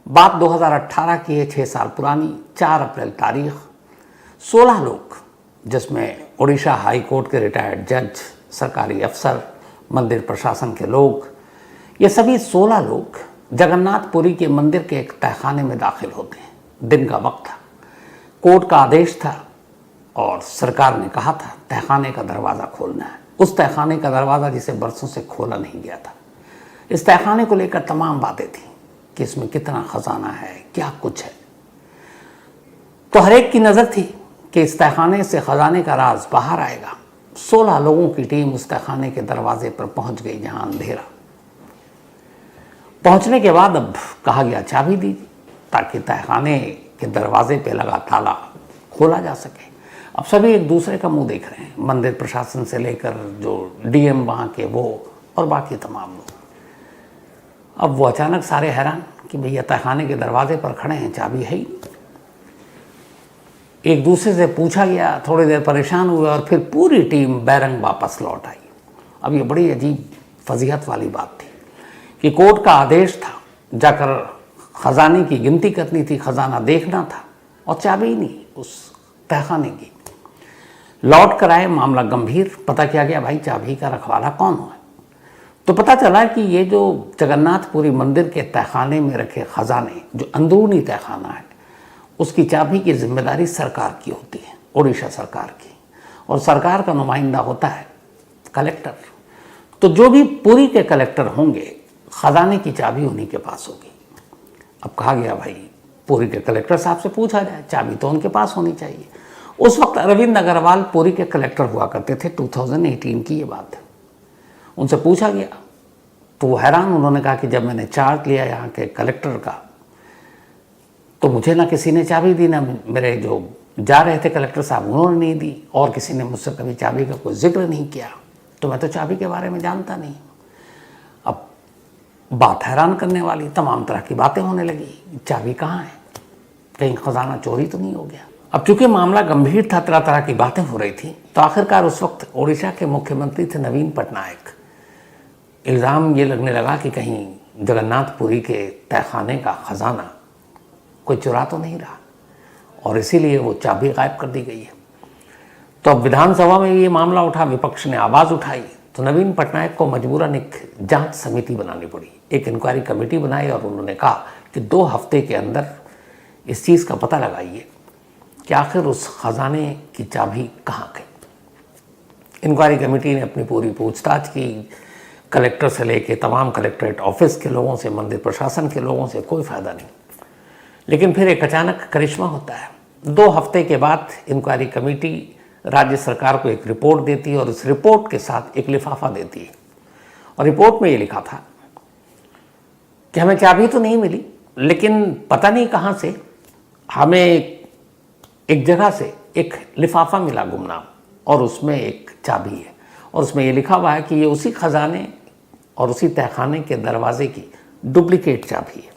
बात 2018 की है, 6 साल पुरानी। 4 अप्रैल तारीख, 16 लोग, जिसमें उड़ीसा हाई कोर्ट के रिटायर्ड जज, सरकारी अफसर, मंदिर प्रशासन के लोग, ये सभी 16 लोग जगन्नाथपुरी के मंदिर के एक तहखाने में दाखिल होते हैं। दिन का वक्त था, कोर्ट का आदेश था और सरकार ने कहा था तहखाने का दरवाज़ा खोलना है। उस तहखाने का दरवाज़ा जिसे बरसों से खोला नहीं गया था। इस तहखाने को लेकर तमाम बातें थी कि इसमें कितना खजाना है, क्या कुछ है। तो हर एक की नज़र थी कि इस तहखाने से खजाने का राज बाहर आएगा। 16 लोगों की टीम उस तहखाने के दरवाजे पर पहुंच गई, जहां अंधेरा। पहुंचने के बाद अब कहा गया चाबी दीजिए ताकि तहखाने के दरवाजे पे लगा ताला खोला जा सके। अब सभी एक दूसरे का मुंह देख रहे हैं, मंदिर प्रशासन से लेकर जो डीएम वहाँ के वो और बाकी तमाम लोग। अब वो अचानक सारे हैरान कि भैया तहखाने के दरवाजे पर खड़े हैं, चाबी है ही। एक दूसरे से पूछा गया, थोड़ी देर परेशान हुए और फिर पूरी टीम बैरंग वापस लौट आई। अब ये बड़ी अजीब फजीहत वाली बात थी कि कोर्ट का आदेश था, जाकर खजाने की गिनती करनी थी, खजाना देखना था और चाबी नहीं उस तहखाने की। लौट कर आए, मामला गंभीर। पता किया गया भाई चाबी का रखवाला कौन है। तो पता चला कि ये जो जगन्नाथपुरी मंदिर के तहखाने में रखे खजाने, जो अंदरूनी तहखाना है, उसकी चाबी की जिम्मेदारी सरकार की होती है, उड़ीसा सरकार की। और सरकार का नुमाइंदा होता है कलेक्टर। तो जो भी पुरी के कलेक्टर होंगे, खजाने की चाबी उन्हीं के पास होगी। अब कहा गया भाई पुरी के कलेक्टर साहब से पूछा जाए, चाबी तो उनके पास होनी चाहिए। उस वक्त अरविंद अग्रवाल पुरी के कलेक्टर हुआ करते थे। 2018 की ये बात है। उनसे पूछा गया तो वो हैरान। उन्होंने कहा कि जब मैंने चार्ज लिया यहाँ के कलेक्टर का, तो मुझे ना किसी ने चाबी दी, ना मेरे जो जा रहे थे कलेक्टर साहब उन्होंने नहीं दी, और किसी ने मुझसे कभी चाबी का कोई जिक्र नहीं किया। तो मैं तो चाबी के बारे में जानता नहीं। अब बात हैरान करने वाली, तमाम तरह की बातें होने लगी। चाबी कहाँ है, कहीं खजाना चोरी तो नहीं हो गया। अब चूंकि मामला गंभीर था, तरह तरह की बातें हो रही थी, तो आखिरकार उस वक्त उड़ीसा के मुख्यमंत्री थे नवीन पटनायक। इल्ज़ाम ये लगने लगा कि कहीं जगन्नाथपुरी के तहखाने का खजाना कोई चुरा तो नहीं रहा, और इसीलिए वो चाबी गायब कर दी गई है। तो अब विधानसभा में ये मामला उठा, विपक्ष ने आवाज़ उठाई, तो नवीन पटनायक को मजबूरन एक जांच समिति बनानी पड़ी। एक इंक्वायरी कमेटी बनाई और उन्होंने कहा कि 2 हफ्ते के अंदर इस चीज़ का पता लगाइए कि आखिर उस खजाने की चाबी कहाँ गई। इंक्वायरी कमेटी ने अपनी पूरी पूछताछ की, कलेक्टर से लेके तमाम कलेक्ट्रेट ऑफिस के लोगों से, मंदिर प्रशासन के लोगों से, कोई फ़ायदा नहीं। लेकिन फिर एक अचानक करिश्मा होता है। 2 हफ्ते के बाद इंक्वायरी कमेटी राज्य सरकार को एक रिपोर्ट देती है और इस रिपोर्ट के साथ एक लिफाफा देती है। और रिपोर्ट में ये लिखा था कि हमें चाबी तो नहीं मिली, लेकिन पता नहीं कहाँ से हमें एक जगह से एक लिफाफा मिला गुमनाम, और उसमें एक चाबी है, और उसमें ये लिखा हुआ है कि ये उसी खजाने और उसी तहखाने के दरवाजे की डुप्लीकेट चाबी है।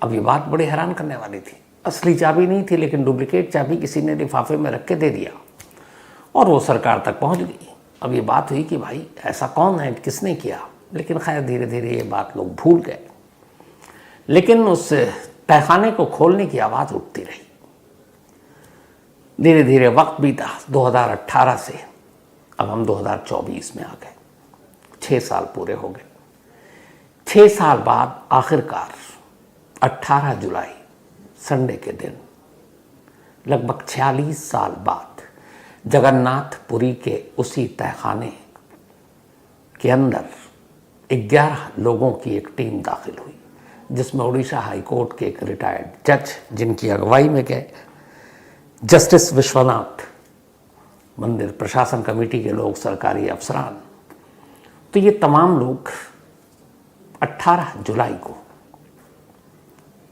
अब ये बात बड़ी हैरान करने वाली थी। असली चाबी नहीं थी, लेकिन डुप्लीकेट चाबी किसी ने लिफाफे में रख के दे दिया और वो सरकार तक पहुंच गई। अब ये बात हुई कि भाई ऐसा कौन है, किसने किया। लेकिन खैर धीरे धीरे ये बात लोग भूल गए। लेकिन उस तहखाने को खोलने की आवाज़ उठती रही। धीरे धीरे वक्त बीता। 2018 से अब हम 2024 में आ गए। 6 साल पूरे हो गए। 6 साल बाद आखिरकार 18 जुलाई संडे के दिन, लगभग 46 साल बाद, जगन्नाथपुरी के उसी तहखाने के अंदर 11 लोगों की एक टीम दाखिल हुई, जिसमें उड़ीसा हाई कोर्ट के एक रिटायर्ड जज, जिनकी अगुवाई में गए जस्टिस विश्वनाथ, मंदिर प्रशासन कमेटी के लोग, सरकारी अफसरान। तो ये तमाम लोग 18 जुलाई को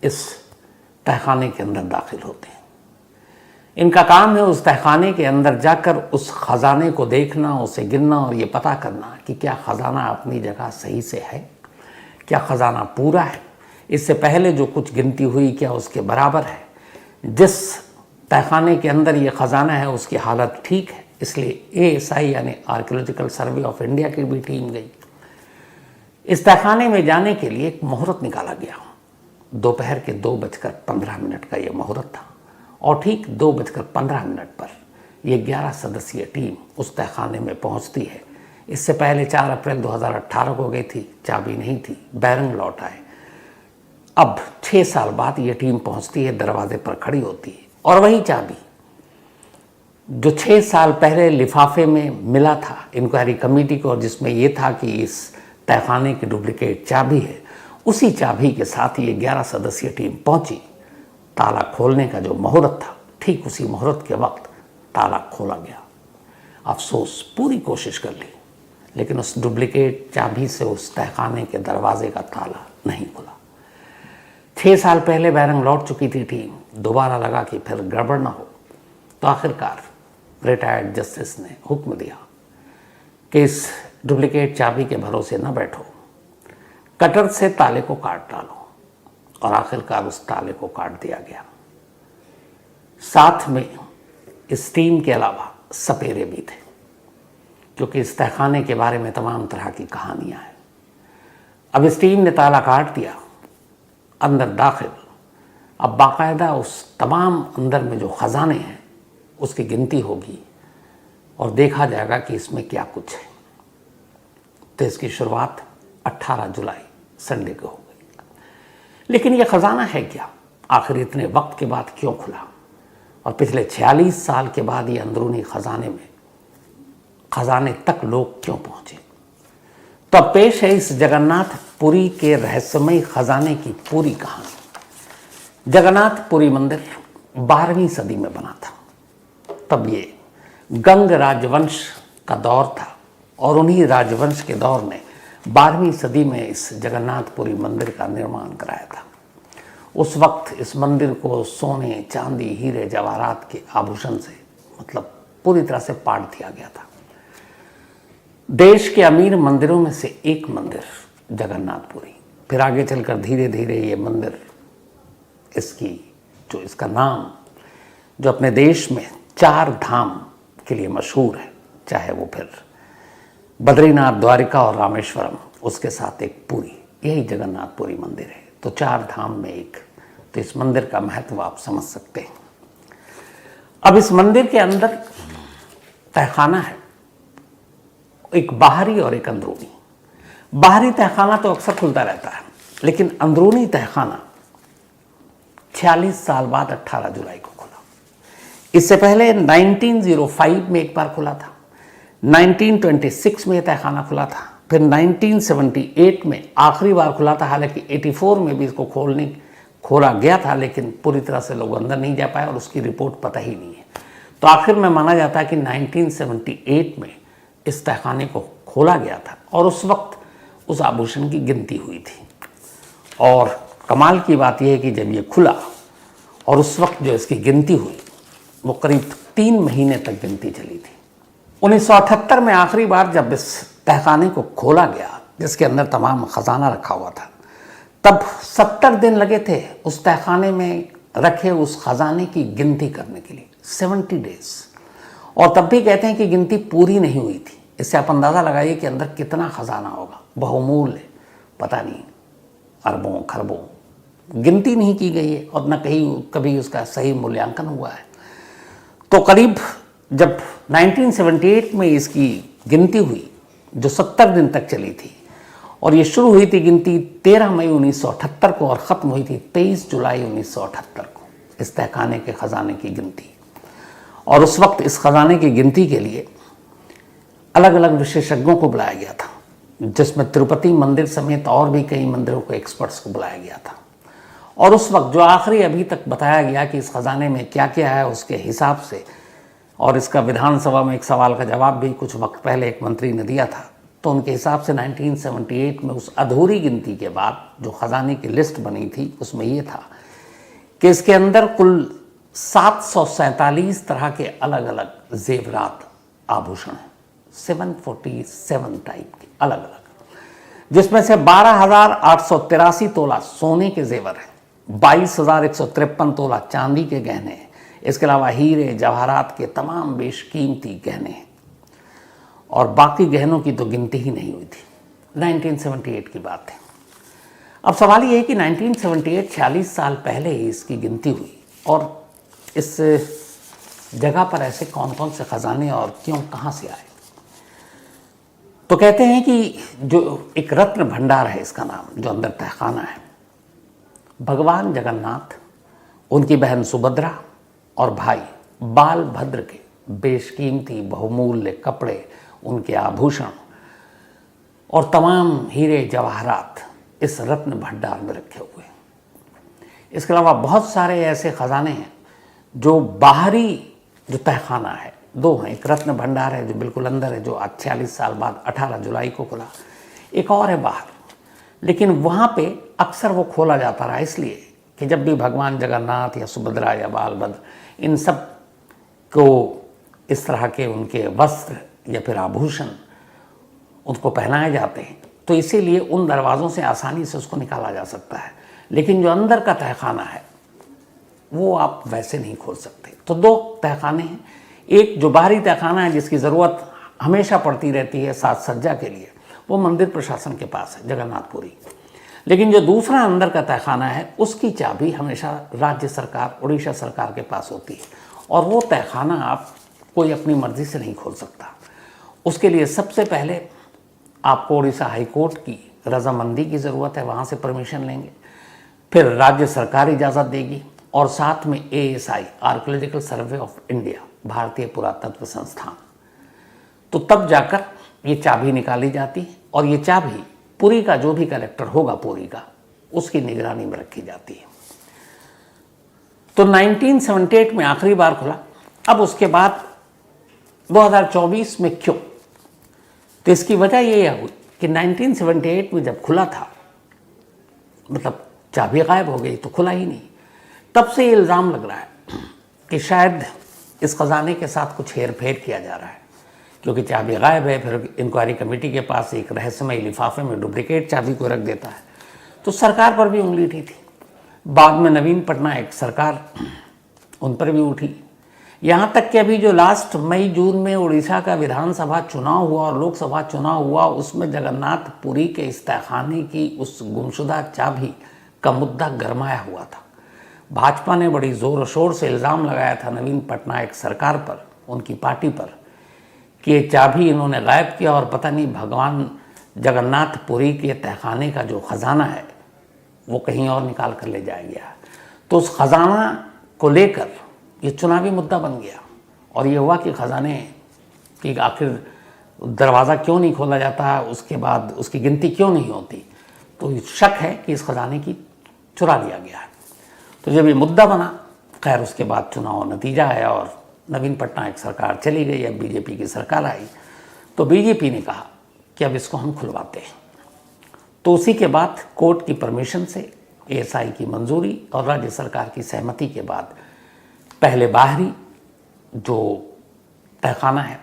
इस तहखाने के अंदर दाखिल होते हैं। इनका काम है उस तहखाने के अंदर जाकर उस खजाने को देखना, उसे गिनना और ये पता करना कि क्या खजाना अपनी जगह सही से है, क्या खजाना पूरा है, इससे पहले जो कुछ गिनती हुई क्या उसके बराबर है, जिस तहखाने के अंदर ये खजाना है उसकी हालत ठीक है। इसलिए ASI यानी आर्कियोलॉजिकल सर्वे ऑफ इंडिया की भी टीम गई। इस तहखाने में जाने के लिए एक मुहूर्त निकाला गया। दोपहर के 2:15 का यह मुहूर्त था और ठीक 2:15 पर यह 11 सदस्यीय टीम उस तहखाने में पहुंचती है। इससे पहले 4 अप्रैल 2018 को गई थी, चाबी नहीं थी, बैरंग लौट आए। अब 6 साल बाद यह टीम पहुंचती है, दरवाजे पर खड़ी होती है और वही चाबी जो 6 साल पहले लिफाफे में मिला था इंक्वायरी कमेटी को, और जिसमें यह था कि इस तहखाने की डुप्लीकेट चाबी है, उसी चाबी के साथ ये 11 सदस्यीय टीम पहुंची। ताला खोलने का जो मुहूर्त था, ठीक उसी मुहूर्त के वक्त ताला खोला गया। अफसोस, पूरी कोशिश कर ली लेकिन उस डुप्लीकेट चाबी से उस तहखाने के दरवाजे का ताला नहीं खुला। 6 साल पहले बैरंग लौट चुकी थी टीम, दोबारा लगा कि फिर गड़बड़ ना हो, तो आखिरकार रिटायर्ड जस्टिस ने हुक्म दिया कि इस डुप्लीकेट चाबी के भरोसे न बैठो, कटर से ताले को काट डालो, और आखिरकार उस ताले को काट दिया गया। साथ में इस टीम के अलावा सपेरे भी थे, क्योंकि इस तहखाने के बारे में तमाम तरह की कहानियां हैं। अब इस टीम ने ताला काट दिया, अंदर दाखिल। अब बाकायदा उस तमाम अंदर में जो खजाने हैं उसकी गिनती होगी और देखा जाएगा कि इसमें क्या कुछ है। तो इसकी शुरुआत 18 जुलाई संडे को हो गई। लेकिन यह खजाना है क्या? आखिर इतने वक्त के बाद क्यों खुला? और पिछले 46 साल के बाद ये अंदरूनी खजाने तक लोग क्यों पहुंचे? तो अब पेश है इस जगन्नाथपुरी के रहस्यमय खजाने की पूरी कहानी। जगन्नाथपुरी मंदिर 12वीं सदी में बना था। तब ये गंग राजवंश का दौर था और उन्हीं राजवंश के दौर ने 12वीं सदी में इस जगन्नाथपुरी मंदिर का निर्माण कराया था। उस वक्त इस मंदिर को सोने, चांदी, हीरे, जवाहरात के आभूषण से मतलब पूरी तरह से पाट दिया गया था। देश के अमीर मंदिरों में से एक मंदिर जगन्नाथपुरी। फिर आगे चलकर धीरे धीरे ये मंदिर, इसका नाम जो अपने देश में 4 धाम के लिए मशहूर है, चाहे वो फिर बद्रीनाथ, द्वारिका और रामेश्वरम, उसके साथ एक पुरी, यही जगन्नाथपुरी मंदिर है। तो 4 धाम में एक। तो इस मंदिर का महत्व आप समझ सकते हैं। अब इस मंदिर के अंदर तहखाना है, एक बाहरी और एक अंदरूनी। बाहरी तहखाना तो अक्सर खुलता रहता है, लेकिन अंदरूनी तहखाना 46 साल बाद 18 जुलाई को खुला। इससे पहले 1905 में एक बार खुला था, 1926 में तहखाना खुला था, फिर 1978 में आखिरी बार खुला था। हालांकि 84 में भी इसको खोला गया था, लेकिन पूरी तरह से लोग अंदर नहीं जा पाए और उसकी रिपोर्ट पता ही नहीं है। तो आखिर में माना जाता है कि 1978 में इस तहखाने को खोला गया था और उस वक्त उस आभूषण की गिनती हुई थी। और कमाल की बात यह है कि जब ये खुला और उस वक्त जो इसकी गिनती हुई वो करीब 3 महीने तक गिनती चली थी। 1978 में आखिरी बार जब इस तहखाने को खोला गया, जिसके अंदर तमाम खजाना रखा हुआ था, तब 70 दिन लगे थे उस तहखाने में रखे उस खजाने की गिनती करने के लिए, 70 डेज। और तब भी कहते हैं कि गिनती पूरी नहीं हुई थी। इससे आप अंदाज़ा लगाइए कि अंदर कितना खजाना होगा, बहुमूल्य, पता नहीं अरबों खरबों, गिनती नहीं की गई है और न कभी उसका सही मूल्यांकन हुआ है। तो करीब जब 1978 में इसकी गिनती हुई, जो 70 दिन तक चली थी, और ये शुरू हुई थी गिनती 13 मई 1978 को और ख़त्म हुई थी 23 जुलाई 1978 को, इस तहखाने के ख़जाने की गिनती। और उस वक्त इस खजाने की गिनती के लिए अलग अलग विशेषज्ञों को बुलाया गया था, जिसमें तिरुपति मंदिर समेत और भी कई मंदिरों को एक्सपर्ट्स को बुलाया गया था। और उस वक्त जो आखिरी अभी तक बताया गया कि इस खजाने में क्या क्या है, उसके हिसाब से, और इसका विधानसभा में एक सवाल का जवाब भी कुछ वक्त पहले एक मंत्री ने दिया था, तो उनके हिसाब से 1978 में उस अधूरी गिनती के बाद जो खजाने की लिस्ट बनी थी उसमें ये था कि इसके अंदर कुल 747 तरह के अलग अलग जेवरात आभूषण हैं, 747 टाइप के अलग अलग, जिसमें से 12,883 तोला सोने के जेवर हैं, 22,153 तोला चांदी के गहने हैं, इसके अलावा हीरे जवाहरात के तमाम बेशकीमती गहने हैं, और बाकी गहनों की तो गिनती ही नहीं हुई थी। 1978 की बात है। अब सवाल ये है कि 1978 46 साल पहले ही इसकी गिनती हुई और इस जगह पर ऐसे कौन कौन से खजाने और क्यों कहाँ से आए। तो कहते हैं कि जो एक रत्न भंडार है इसका नाम, जो अंदर तहखाना है, भगवान जगन्नाथ, उनकी बहन सुभद्रा और भाई बालभद्र के बेशकीमती बहुमूल्य कपड़े, उनके आभूषण और तमाम हीरे जवाहरात इस रत्न भंडार में रखे हुए हैं। इसके अलावा बहुत सारे ऐसे खजाने हैं जो बाहरी जो तहखाना है, दो हैं, एक रत्न भंडार है जो बिल्कुल अंदर है, जो आज 46 साल बाद 18 जुलाई को खुला, एक और है बाहर, लेकिन वहाँ पे अक्सर वो खोला जाता रहा इसलिए कि जब भी भगवान जगन्नाथ या सुभद्रा या बालभद्र इन सब को इस तरह के उनके वस्त्र या फिर आभूषण उनको पहनाए जाते हैं, तो इसीलिए उन दरवाज़ों से आसानी से उसको निकाला जा सकता है। लेकिन जो अंदर का तहखाना है वो आप वैसे नहीं खोल सकते। तो दो तहखाने हैं, एक जो बाहरी तहखाना है जिसकी ज़रूरत हमेशा पड़ती रहती है साज सज्जा के लिए, वो मंदिर प्रशासन के पास है, जगन्नाथपुरी। लेकिन जो दूसरा अंदर का तहखाना है उसकी चाबी हमेशा राज्य सरकार, उड़ीसा सरकार के पास होती है और वो तहखाना आप कोई अपनी मर्जी से नहीं खोल सकता। उसके लिए सबसे पहले आपको उड़ीसा हाई कोर्ट की रजामंदी की ज़रूरत है, वहाँ से परमिशन लेंगे, फिर राज्य सरकार इजाज़त देगी और साथ में ASI, archaeological survey of India, भारतीय पुरातत्व संस्थान, तो तब जाकर ये चाबी निकाली जाती है और ये चाबी पुरी का जो भी कलेक्टर होगा पुरी का, उसकी निगरानी में रखी जाती है। तो 1978 में आखिरी बार खुला। अब उसके बाद 2024 में क्यों? तो इसकी वजह ये हुई कि 1978 में जब खुला था, मतलब चाबी गायब हो गई तो खुला ही नहीं। तब से ये इल्ज़ाम लग रहा है कि शायद इस खजाने के साथ कुछ हेर फेर किया जा रहा है, क्योंकि चाबी गायब है। फिर इंक्वायरी कमेटी के पास एक रहस्यमय लिफाफे में डुप्लीकेट चाबी को रख देता है, तो सरकार पर भी उंगली उठी थी। बाद में नवीन पटनायक सरकार, उन पर भी उठी। यहाँ तक कि अभी जो लास्ट मई जून में उड़ीसा का विधानसभा चुनाव हुआ और लोकसभा चुनाव हुआ, उसमें जगन्नाथपुरी के इस तहखाने की उस गुमशुदा चाबी का मुद्दा गरमाया हुआ था। भाजपा ने बड़ी ज़ोर शोर से इल्ज़ाम लगाया था नवीन पटनायक सरकार पर, उनकी पार्टी पर, कि ये चाबी इन्होंने गायब किया और पता नहीं भगवान जगन्नाथपुरी के तहखाने का जो ख़जाना है वो कहीं और निकाल कर ले जाया गया। तो उस ख़जाना को लेकर ये चुनावी मुद्दा बन गया और ये हुआ कि ख़जाने की आखिर दरवाज़ा क्यों नहीं खोला जाता, उसके बाद उसकी गिनती क्यों नहीं होती। तो शक है कि इस ख़जाने की चुरा लिया गया है। तो जब ये मुद्दा बना, खैर उसके बाद चुनाव नतीजा आया और नवीन पटनायक सरकार चली गई, अब बीजेपी की सरकार आई, तो बीजेपी ने कहा कि अब इसको हम खुलवाते हैं। तो उसी के बाद कोर्ट की परमिशन से, ASI की मंजूरी और राज्य सरकार की सहमति के बाद पहले बाहरी जो तहखाना है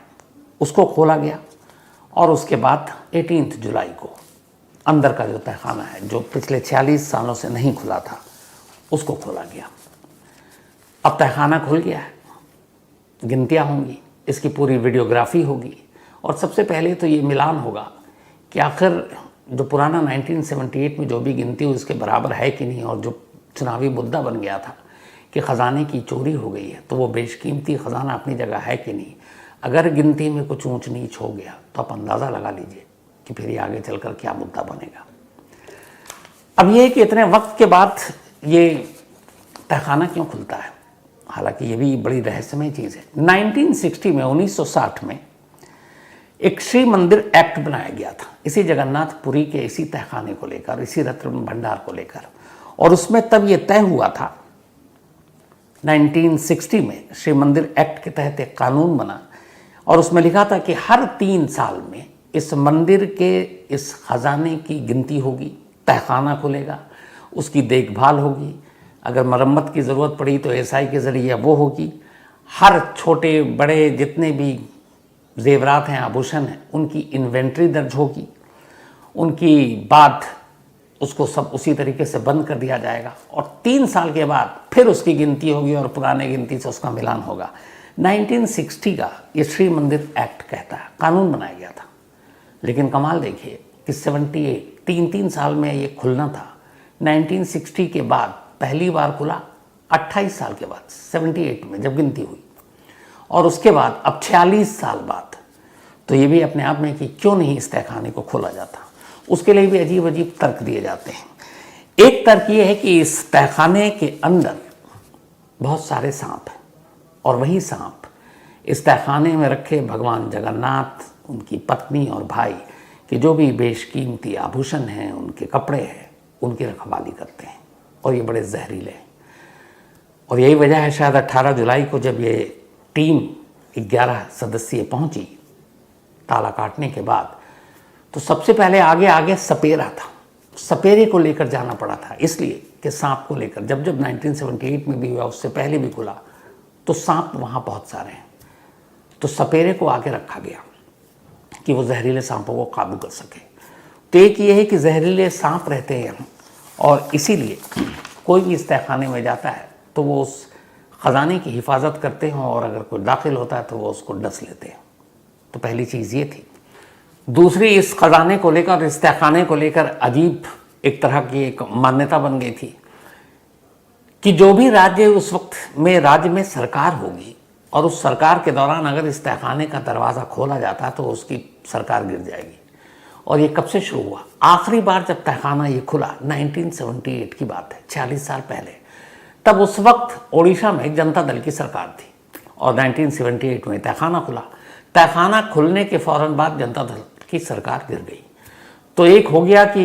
उसको खोला गया और उसके बाद 18 जुलाई को अंदर का जो तहखाना है, जो पिछले 46 सालों से नहीं खुला था, उसको खोला गया। अब तहखाना खुल गया है, गिनतियाँ होंगी, इसकी पूरी वीडियोग्राफी होगी और सबसे पहले तो ये मिलान होगा कि आखिर जो पुराना 1978 में जो भी गिनती हुई उसके बराबर है कि नहीं। और जो चुनावी मुद्दा बन गया था कि ख़जाने की चोरी हो गई है, तो वो बेशकीमती ख़जाना अपनी जगह है कि नहीं। अगर गिनती में कुछ ऊंच नीच हो गया तो आप अंदाज़ा लगा लीजिए कि फिर ये आगे चलकर क्या मुद्दा बनेगा। अब ये कि इतने वक्त के बाद ये तहखाना क्यों खुलता है, हालांकि ये भी बड़ी रहस्यमय चीज़ है। 1960 में 1960 में एक श्री मंदिर एक्ट बनाया गया था इसी जगन्नाथपुरी के इसी तहखाने को लेकर, इसी रत्न भंडार को लेकर, और उसमें तब ये तय हुआ था 1960 में श्री मंदिर एक्ट के तहत एक कानून बना और उसमें लिखा था कि हर 3 साल में इस मंदिर के इस खजाने की गिनती होगी, तहखाना खुलेगा, उसकी देखभाल होगी, अगर मरम्मत की ज़रूरत पड़ी तो ASI के ज़रिए वो होगी। हर छोटे बड़े जितने भी जेवरात हैं, आभूषण हैं, उनकी इन्वेंट्री दर्ज होगी, उनकी बाद उसको सब उसी तरीके से बंद कर दिया जाएगा और 3 साल के बाद फिर उसकी गिनती होगी और पुराने गिनती से उसका मिलान होगा। 1960 का ये श्री मंदिर एक्ट कहता है, कानून बनाया गया था। लेकिन कमाल देखिए कि 78 3 साल में ये खुलना था। 1960 के बाद पहली बार खुला, 28 साल के बाद 78 में जब गिनती हुई, और उसके बाद अब 46 साल बाद। तो ये भी अपने आप में कि क्यों नहीं इस तहखाने को खोला जाता, उसके लिए भी अजीब अजीब तर्क दिए जाते हैं। एक तर्क ये है कि इस तहखाने के अंदर बहुत सारे सांप हैं, और वही सांप इस तहखाने में रखे भगवान जगन्नाथ, उनकी पत्नी और भाई के जो भी बेशकीमती आभूषण हैं, उनके कपड़े हैं, उनकी रखवाली करते हैं, और ये बड़े जहरीले हैं। और यही वजह है शायद 18 जुलाई को जब ये टीम 11 सदस्यीय पहुंची ताला काटने के बाद, तो सबसे पहले आगे आगे सपेरा था। सपेरे को लेकर जाना पड़ा था, इसलिए कि सांप को लेकर जब 1978 में भी हुआ, उससे पहले भी खुला, तो सांप वहाँ बहुत सारे हैं, तो सपेरे को आगे रखा गया कि वो जहरीले सांपों को काबू कर सके। तो एक ये है कि जहरीले सांप रहते हैं यहाँ, और इसीलिए कोई भी इस तहखाने में जाता है तो वो उस ख़जाने की हिफाजत करते हैं, और अगर कोई दाखिल होता है तो वो उसको डस लेते हैं। तो पहली चीज़ ये थी। दूसरी, इस ख़जाने को लेकर, इस तहखाने को लेकर अजीब एक तरह की एक मान्यता बन गई थी कि जो भी राज्य उस वक्त में राज्य में सरकार होगी, और उस सरकार के दौरान अगर इस तहखाने का दरवाज़ा खोला जाता तो उसकी सरकार गिर जाएगी। और ये कब से शुरू हुआ? आखिरी बार जब तहखाना ये खुला 1978 की बात है, 46 साल पहले। तब उस वक्त ओडिशा में जनता दल की सरकार थी, और 1978 में तहखाना खुला। तहखाना खुलने के फ़ौरन बाद जनता दल की सरकार गिर गई। तो एक हो गया कि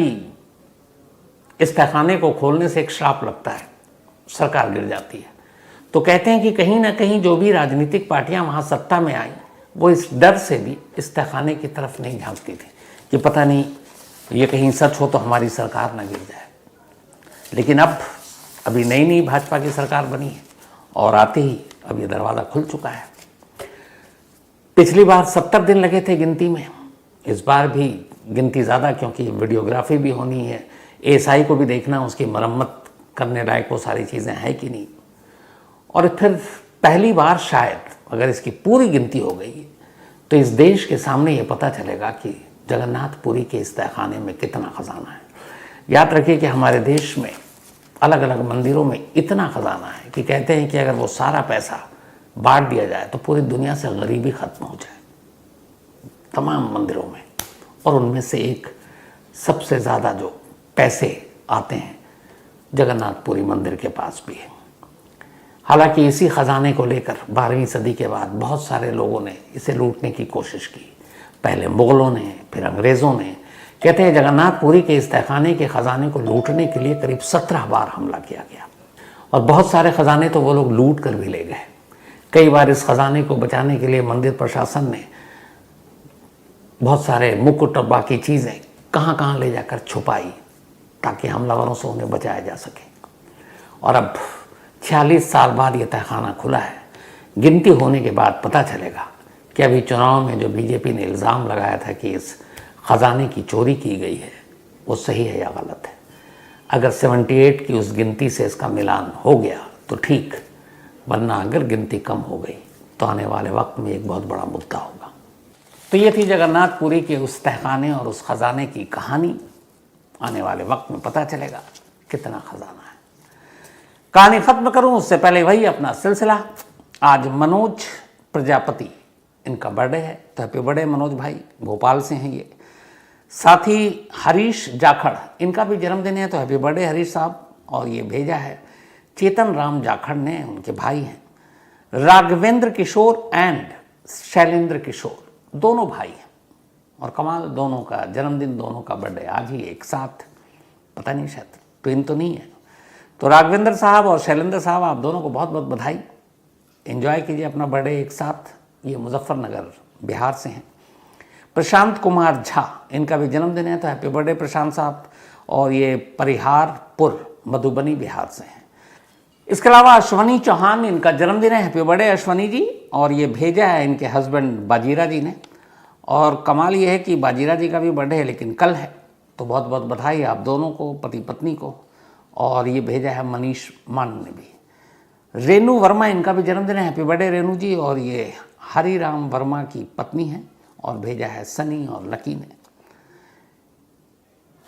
इस तहखाने को खोलने से एक श्राप लगता है, सरकार गिर जाती है। तो कहते हैं कि कहीं ना कहीं जो भी राजनीतिक पार्टियां वहाँ सत्ता में आई, वो इस डर से भी इस तहखाने की तरफ नहीं झांकती थी कि पता नहीं ये कहीं सच हो तो हमारी सरकार ना गिर जाए। लेकिन अब अभी नई नई भाजपा की सरकार बनी है, और आते ही अब ये दरवाज़ा खुल चुका है। पिछली बार 70 दिन लगे थे गिनती में, इस बार भी गिनती ज़्यादा, क्योंकि वीडियोग्राफी भी होनी है, एएसआई को भी देखना, उसकी मरम्मत करने लायक वो सारी चीज़ें हैं कि नहीं। और फिर पहली बार शायद अगर इसकी पूरी गिनती हो गई तो इस देश के सामने ये पता चलेगा कि जगन्नाथपुरी के इस तहखाने में कितना ख़जाना है। याद रखिए कि हमारे देश में अलग अलग मंदिरों में इतना ख़जाना है कि कहते हैं कि अगर वो सारा पैसा बांट दिया जाए तो पूरी दुनिया से गरीबी ख़त्म हो जाए, तमाम मंदिरों में। और उनमें से एक सबसे ज़्यादा जो पैसे आते हैं जगन्नाथपुरी मंदिर के पास भी है। हालांकि इसी ख़जाने को लेकर 12वीं सदी के बाद बहुत सारे लोगों ने इसे लूटने की कोशिश की, पहले मुग़लों ने, फिर अंग्रेज़ों ने। कहते हैं जगन्नाथपुरी के इस तहखाने के ख़जाने को लूटने के लिए करीब 17 बार हमला किया गया, और बहुत सारे ख़जाने तो वो लोग लूट कर भी ले गए। कई बार इस ख़जाने को बचाने के लिए मंदिर प्रशासन ने बहुत सारे मुकुट और बाकी चीज़ें कहाँ कहाँ ले जाकर छुपाई, ताकि हमलावरों से उन्हें बचाया जा सके। और अब 46 साल बाद ये तहखाना खुला है। गिनती होने के बाद पता चलेगा कि अभी चुनाव में जो बीजेपी ने इल्ज़ाम लगाया था कि इस ख़जाने की चोरी की गई है, वो सही है या गलत है। अगर 78 की उस गिनती से इसका मिलान हो गया तो ठीक, वरना अगर गिनती कम हो गई तो आने वाले वक्त में एक बहुत बड़ा मुद्दा होगा। तो ये थी जगन्नाथपुरी के उस तहखाने और उस ख़जाने की कहानी। आने वाले वक्त में पता चलेगा कितना ख़जाना है। कहानी ख़त्म करूं उससे पहले वही अपना सिलसिला। आज मनोज प्रजापति, इनका बर्थडे है, तो हैप्पी बर्थडे मनोज भाई, भोपाल से हैं ये। साथ ही हरीश जाखड़, इनका भी जन्मदिन है, तो हैप्पी बर्थडे हरीश साहब। और ये भेजा है चेतन राम जाखड़ ने, उनके भाई हैं। राघवेंद्र किशोर एंड शैलेंद्र किशोर, दोनों भाई हैं, और कमाल, दोनों का जन्मदिन, दोनों का बर्थडे आज ही एक साथ। पता नहीं, शायद ट्विन तो नहीं है। तो राघवेंद्र साहब और शैलेंद्र साहब, आप दोनों को बहुत बहुत बधाई। एंजॉय कीजिए अपना बर्थडे एक साथ। ये मुजफ्फरनगर बिहार से हैं। प्रशांत कुमार झा, इनका भी जन्मदिन है, तो हैप्पी बर्थडे प्रशांत साहब। और ये परिहारपुर मधुबनी बिहार से हैं। इसके अलावा अश्वनी चौहान, इनका जन्मदिन है, हैप्पी बर्थडे अश्वनी जी। और ये भेजा है इनके हस्बैंड बाजीरा जी ने। और कमाल ये है कि बाजीरा जी का भी बर्थडे है, लेकिन कल है, तो बहुत बहुत बधाई आप दोनों को, पति पत्नी को। और ये भेजा है मनीष मान ने भी। रेनू वर्मा, इनका भी जन्मदिन है, हैप्पी बर्थडे रेनू जी। और ये हरिराम वर्मा की पत्नी हैं, और भेजा है सनी और लकी ने।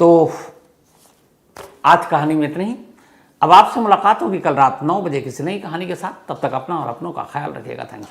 तो आज कहानी में इतनी ही। अब आपसे मुलाकात होगी कल रात 9 बजे किसी नई कहानी के साथ। तब तक अपना और अपनों का ख्याल रखिएगा। Thank you.